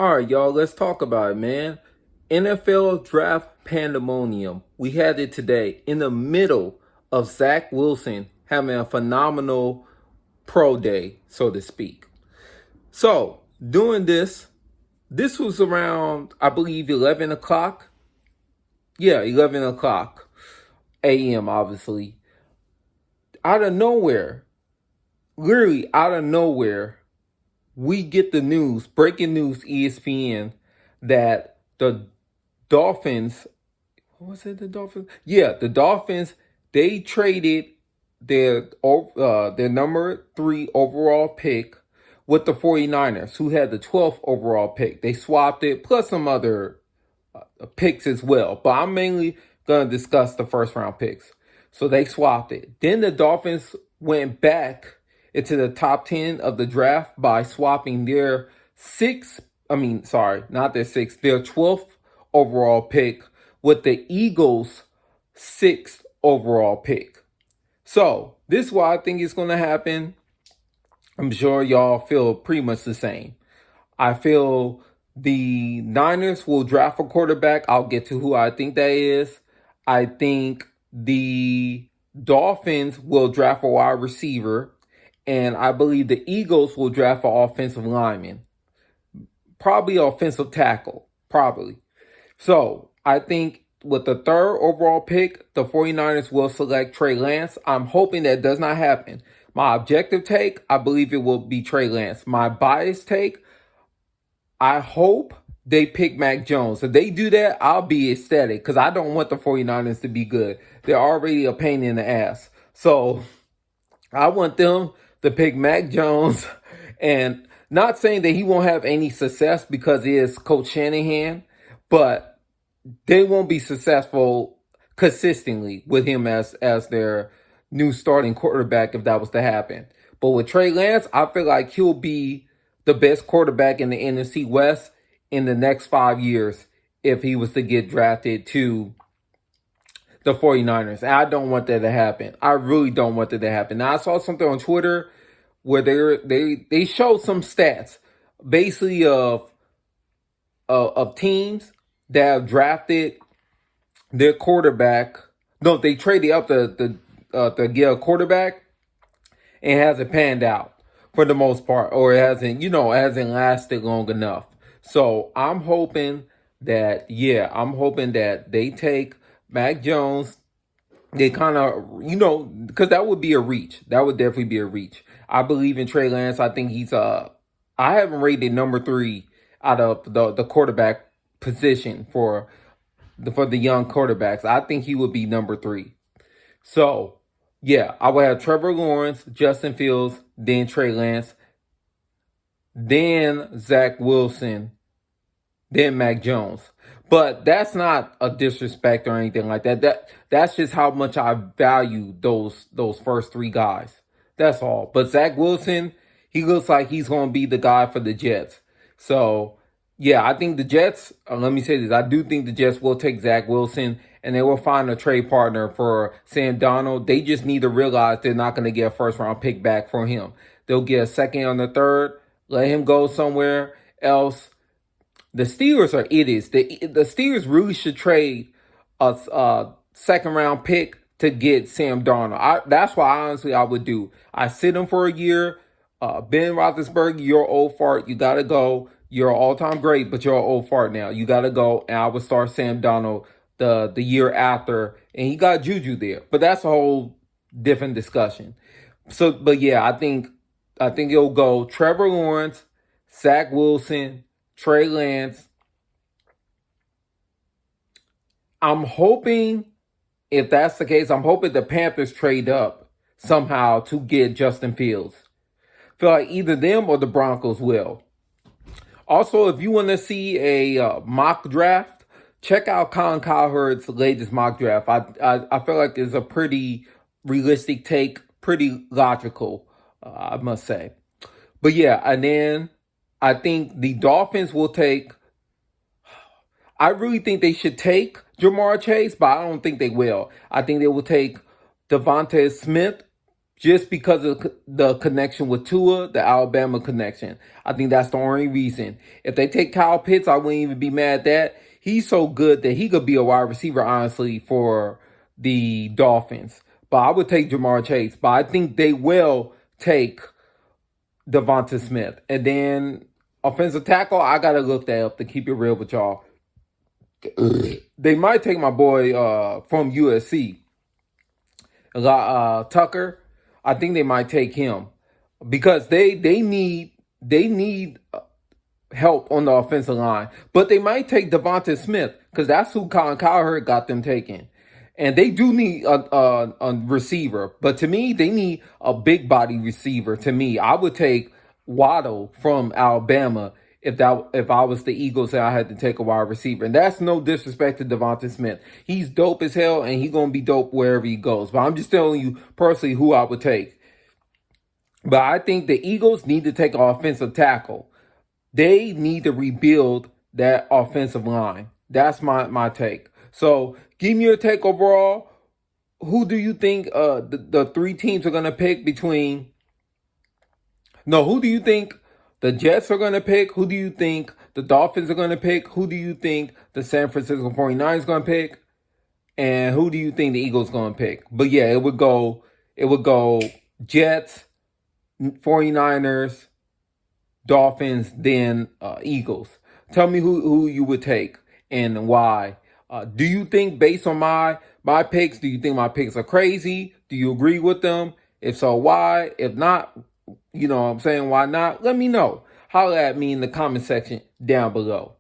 All right, y'all, let's talk about it, man. NFL draft pandemonium. We had it today in the middle of Zach Wilson having a phenomenal pro day, so to speak. So, doing this was around, I believe, 11 o'clock. Yeah, 11 o'clock a.m., obviously. Out of nowhere, literally out of nowhere, we get the news, breaking news, ESPN, that the Dolphins, what was it, the Dolphins? Yeah, the Dolphins, they traded their number 3 overall pick with the 49ers, who had the 12th overall pick. They swapped it, plus some other picks as well. But I'm mainly going to discuss the first round picks. So they swapped it. Then the Dolphins went back into the top 10 of the draft by swapping their their 12th overall pick with the Eagles' 6th overall pick. So this is what I think is going to happen. I'm sure y'all feel pretty much the same. I feel the Niners will draft a quarterback. I'll get to who I think that is. I think the Dolphins will draft a wide receiver. And I believe the Eagles will draft an offensive lineman. Probably offensive tackle. Probably. So I think with the 3rd overall pick, the 49ers will select Trey Lance. I'm hoping that does not happen. My objective take, I believe it will be Trey Lance. My biased take, I hope they pick Mac Jones. If they do that, I'll be ecstatic because I don't want the 49ers to be good. They're already a pain in the ass. So I want them to pick Mac Jones, and not saying that he won't have any success because he is Coach Shanahan, but they won't be successful consistently with him as their new starting quarterback if that was to happen. But with Trey Lance, I feel like he'll be the best quarterback in the NFC West in the next 5 years if he was to get drafted to the 49ers. And I don't want that to happen. I really don't want that to happen. Now, I saw something on Twitter where they showed some stats basically of teams that have drafted their quarterback. No, they traded up to get a quarterback and it hasn't panned out for the most part, or it hasn't lasted long enough. So I'm hoping that they take Mac Jones. They kind of, because that would be a reach. That would definitely be a reach. I believe in Trey Lance. I think he's I haven't rated number 3 out of the quarterback position for the young quarterbacks. I think he would be number 3. So yeah, I would have Trevor Lawrence, Justin Fields, then Trey Lance, then Zach Wilson, then Mac Jones. But that's not a disrespect or anything like that. That's just how much I value those first 3 guys. That's all. But Zach Wilson, he looks like he's going to be the guy for the Jets. So, yeah, I think the Jets, let me say this, I do think the Jets will take Zach Wilson and they will find a trade partner for Sam Darnold. They just need to realize they're not going to get a first-round pick back from him. They'll get a second on the 3rd, let him go somewhere else. The Steelers are idiots. The Steelers really should trade a second-round pick to get Sam Darnold. That's what honestly I would do. I sit him for a year. Ben Roethlisberger, you're an old fart. You got to go. You're an all-time great, but you're an old fart now. You got to go. And I would start Sam Darnold the year after. And he got Juju there. But that's a whole different discussion. So, but yeah, I think it'll go Trevor Lawrence, Zach Wilson, Trey Lance. I'm hoping, if that's the case, I'm hoping the Panthers trade up somehow to get Justin Fields. I feel like either them or the Broncos will. Also, if you want to see a mock draft, check out Colin Cowherd's latest mock draft. I feel like it's a pretty realistic take, pretty logical, I must say. But yeah, and then I think the Dolphins will take, I really think they should take Jamar Chase, but I don't think they will. I think they will take Devontae Smith, just because of the connection with Tua, the Alabama connection. I think that's the only reason. If they take Kyle Pitts, I wouldn't even be mad at that. He's so good that he could be a wide receiver, honestly, for the Dolphins. But I would take Jamar Chase. But I think they will take Devonta Smith. And then offensive tackle, I got to look that up to keep it real with y'all. They might take my boy from USC, Tucker. I think they might take him because they need help on the offensive line. But they might take Devonta Smith because that's who Colin Cowherd got them taken. And they do need a receiver. But to me, they need a big body receiver. To me, I would take Waddle from Alabama if I was the Eagles and I had to take a wide receiver. And that's no disrespect to Devonta Smith. He's dope as hell, and he's going to be dope wherever he goes. But I'm just telling you personally who I would take. But I think the Eagles need to take an offensive tackle. They need to rebuild that offensive line. That's my take. So give me your take overall. Who do you think the three teams are going to pick between... No, who do you think the Jets are going to pick? Who do you think the Dolphins are going to pick? Who do you think the San Francisco 49ers are going to pick? And who do you think the Eagles are going to pick? But yeah, it would go Jets, 49ers, Dolphins, then Eagles. Tell me who you would take and why. Do you think, based on my picks, do you think my picks are crazy? Do you agree with them? If so, why? If not, you know what I'm saying, why not? Let me know. Holler at me in the comment section down below.